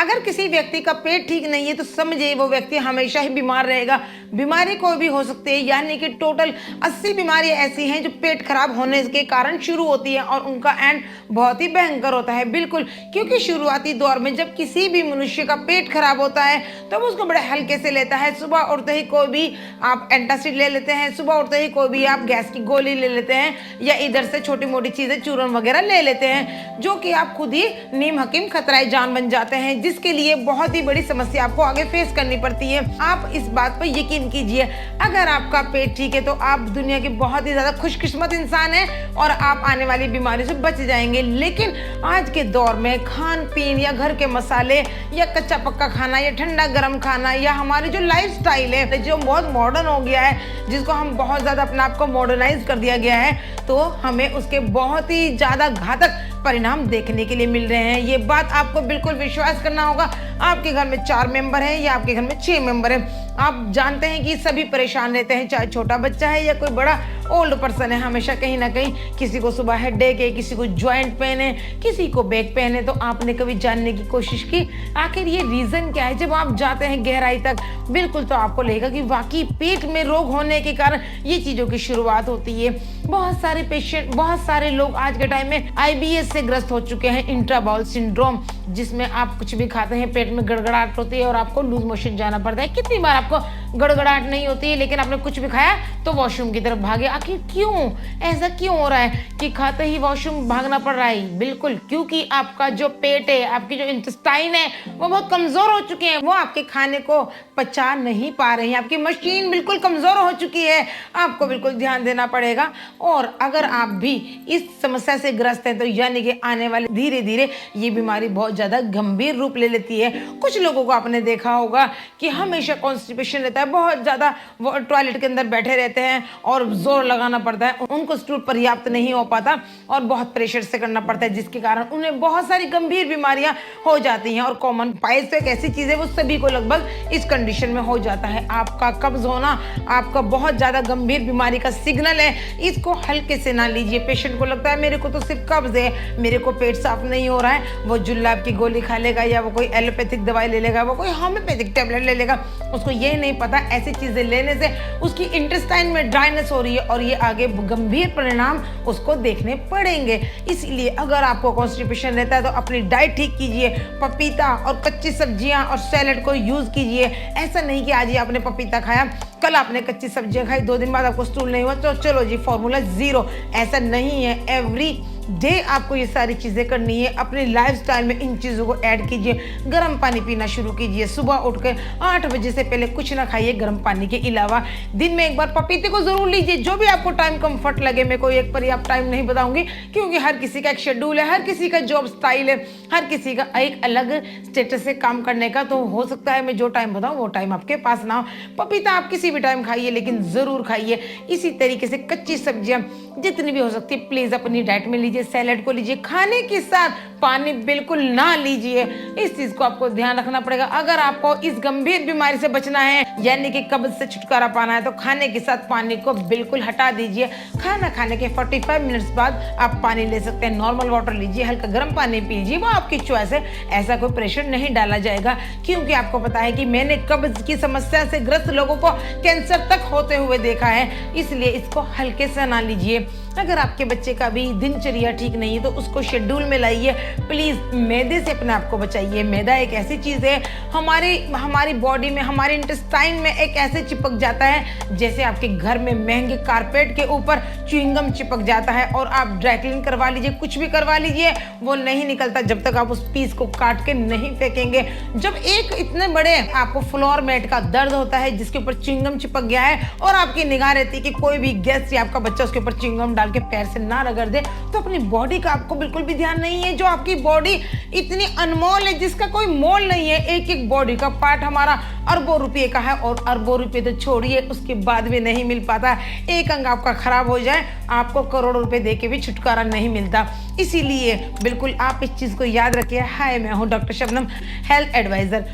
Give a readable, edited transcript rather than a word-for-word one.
अगर किसी व्यक्ति का पेट ठीक नहीं है तो समझिए वो व्यक्ति हमेशा ही बीमार रहेगा। बीमारी कोई भी हो सकती है, यानी कि टोटल 80 बीमारियां ऐसी हैं जो पेट खराब होने के कारण शुरू होती है और उनका एंड बहुत ही भयंकर होता है। बिल्कुल, क्योंकि शुरुआती दौर में जब किसी भी मनुष्य का पेट खराब होता है तो वो उसको बड़े हल्के से लेता है। सुबह उठते ही कोई भी आप एंटासिड ले लेते हैं, सुबह उठते ही कोई भी आप गैस की गोली ले लेते हैं या इधर से छोटी मोटी चीजें चूरन वगैरह ले लेते हैं, जो कि आप खुद ही नीम हकीम खतराए जान बन जाते हैं, जिसके लिए बहुत ही बड़ी समस्या आपको आगे फेस करनी पड़ती है। आप इस बात पर यकीन कीजिए, अगर आपका पेट ठीक है तो आप दुनिया के बहुत ही ज्यादा खुशकिस्मत इंसान हैं और आप आने वाली बीमारी से बच जाएंगे। लेकिन आज के दौर में खान पीन या घर के मसाले या कच्चा पक्का खाना या ठंडा गर्म खाना या हमारी जो लाइफ स्टाइल है जो बहुत मॉडर्न हो गया है, जिसको हम बहुत ज्यादा अपने आप को मॉडर्नाइज कर दिया गया है, तो हमें उसके बहुत ही ज्यादा घातक परिणाम देखने के लिए मिल रहे हैं। ये बात आपको बिल्कुल विश्वास करना होगा। आपके घर में 4 मेंबर हैं या आपके घर में 6 मेंबर हैं, आप जानते हैं कि सभी परेशान रहते हैं, चाहे छोटा बच्चा है या कोई बड़ा ओल्ड पर्सन है। हमेशा कहीं ना कहीं किसी को सुबह हेडेक है, किसी को ज्वाइंट पेन है, किसी को बैक पेन है। तो आपने कभी जानने की कोशिश की आखिर ये रीजन क्या है? जब आप जाते हैं गहराई तक बिल्कुल तो आपको लगेगा कि वाकई पेट में रोग होने के कारण ये चीजों की शुरुआत होती है। बहुत सारे पेशेंट, बहुत सारे लोग आज के टाइम में IBS से ग्रस्त हो चुके हैं, इंट्रा बाउल सिंड्रोम, जिसमें आप कुछ भी खाते हैं पेट में गड़गड़ाहट होती है और आपको लूज मोशन जाना पड़ता है। कितनी बार आपको गड़गड़ाहट नहीं होती है लेकिन आपने कुछ भी खाया तो वॉशरूम की तरफ भागे? आखिर क्यों ऐसा क्यों हो रहा है कि खाते ही वॉशरूम भागना पड़ रहा है? बिल्कुल, क्योंकि आपका जो पेट है, आपकी जो इंटेस्टाइन है, वो बहुत कमजोर हो चुके हैं। वो आपके खाने को पचा नहीं पा रहे हैं, आपकी मशीन बिल्कुल कमजोर हो चुकी है। आपको बिल्कुल ध्यान देना पड़ेगा। और अगर आप भी इस समस्या से ग्रस्त हैं तो यानी कि आने वाले धीरे धीरे ये बीमारी बहुत ज्यादा गंभीर रूप ले लेती है। कुछ लोगों को आपने देखा होगा कि हमेशा कॉन्स्टिपेशन रहता है, बहुत ज्यादा वो टॉयलेट के अंदर बैठे रहते हैं और जोर लगाना पड़ता है, उनको स्टूल पर्याप्त नहीं हो पाता और बहुत प्रेशर से करना पड़ता है, जिसके कारण उन्हें बहुत सारी गंभीर बीमारियां हो जाती हैं। और कॉमन पाइल्स तो एक ऐसी चीज है वो सभी को लगभग इस कंडीशन में हो जाता है। आपका कब्ज होना आपका बहुत ज्यादा गंभीर बीमारी का सिग्नल है, इसको हल्के से ना लीजिए। पेशेंट को लगता है मेरे को तो सिर्फ कब्ज है, मेरे को पेट साफ नहीं हो रहा है, वो जुल्लाब की गोली खा लेगा या वो कोई एलोपैथिक दवाई ले लेगा, वो कोई होम्योपैथिक टैबलेट ले लेगा। उसको ये नहीं पता ऐसी चीजें लेने से उसकी इंटेस्टाइन में ड्राइनेस हो रही है और ये आगे गंभीर परिणाम उसको देखने पड़ेंगे। इसलिए अगर आपको कॉन्स्टिपेशन रहता है तो अपनी डाइट ठीक कीजिए, पपीता और कच्ची सब्जियां और सैलेड को यूज कीजिए। ऐसा नहीं कि आज ही आपने पपीता खाया, कल आपने कच्ची सब्जियां खाई, 2 दिन बाद आपको स्टूल नहीं हुआ तो चलो जी फॉर्मूला 0। ऐसा नहीं है। एवरी डे आपको ये सारी चीजें करनी है। अपने लाइफस्टाइल में इन चीजों को ऐड कीजिए। गर्म पानी पीना शुरू कीजिए। सुबह उठकर 8 बजे से पहले कुछ ना खाइए गर्म पानी के अलावा। दिन में एक बार पपीते को जरूर लीजिए, जो भी आपको टाइम कंफर्ट लगे। मैं कोई एक पर्याप्त टाइम नहीं बताऊंगी क्योंकि हर किसी का एक शेड्यूल है, हर किसी का जॉब स्टाइल है, हर किसी का एक अलग स्टेटस से काम करने का। तो हो सकता है मैं जो टाइम बताऊं वो टाइम आपके पास ना हो। पपीता आप किसी भी टाइम खाइए लेकिन जरूर खाइए। इसी तरीके से कच्ची सब्जियां जितनी भी हो सकती है प्लीज अपनी डाइट में लीजिए। सैलेड को लीजिए, खाने के साथ पानी बिल्कुल ना लीजिए। इस चीज को आपको ध्यान रखना पड़ेगा। अगर आपको इस गंभीर बीमारी से बचना है यानी कि कब्ज से छुटकारा पाना है तो खाने के साथ पानी को बिल्कुल हटा दीजिए। खाना खाने के 45 मिनट्स बाद आप पानी ले सकते हैं। नॉर्मल वाटर लीजिए, हल्का गर्म पानी पीजिए, वो आपकी चॉइस है। ऐसा कोई प्रेशर नहीं डाला जाएगा क्योंकि आपको पता है कि मैंने कब्ज की समस्या से ग्रस्त लोगों को कैंसर तक होते हुए देखा है, इसलिए इसको हल्के से ना लीजिए। अगर आपके बच्चे का भी दिनचर्या ठीक नहीं है तो उसको शेड्यूल में लाइए। प्लीज मैदे से अपने आप को बचाइए। मैदा एक ऐसी चीज है हमारी बॉडी में, हमारे इंटेस्टाइन में एक ऐसे चिपक जाता है जैसे आपके घर में महंगे कारपेट के ऊपर च्युइंगम चिपक जाता है। और आप ड्राई क्लीन करवा लीजिए, कुछ भी करवा लीजिए, वो नहीं निकलता जब तक आप उस पीस को काट के नहीं फेंकेंगे। जब एक इतने बड़े आपको फ्लोर मैट का दर्द होता है जिसके ऊपर च्युइंगम चिपक गया है और आपकी निगाह रहती है कि कोई भी गेस्ट या आपका बच्चा उसके ऊपर च्युइंगम डाल के पैर से ना रगड़ दे, तो अपनी बॉडी का आपको बिल्कुल भी ध्यान नहीं है। जो आपकी बॉडी इतनी अनमोल है जिसका कोई मोल नहीं है। एक एक बॉडी का पार्ट हमारा अरबों रुपए का है और अरबों रुपए तो छोड़िए उसके बाद भी नहीं मिल पाता। एक अंग आपका खराब हो जाए आपको करोड़ों रुपए दे के भी छुटकारा नहीं मिलता। इसीलिए बिल्कुल आप इस चीज को याद रखिए। हाय, मैं हूं डॉक्टर शबनम, हेल्थ एडवाइजर।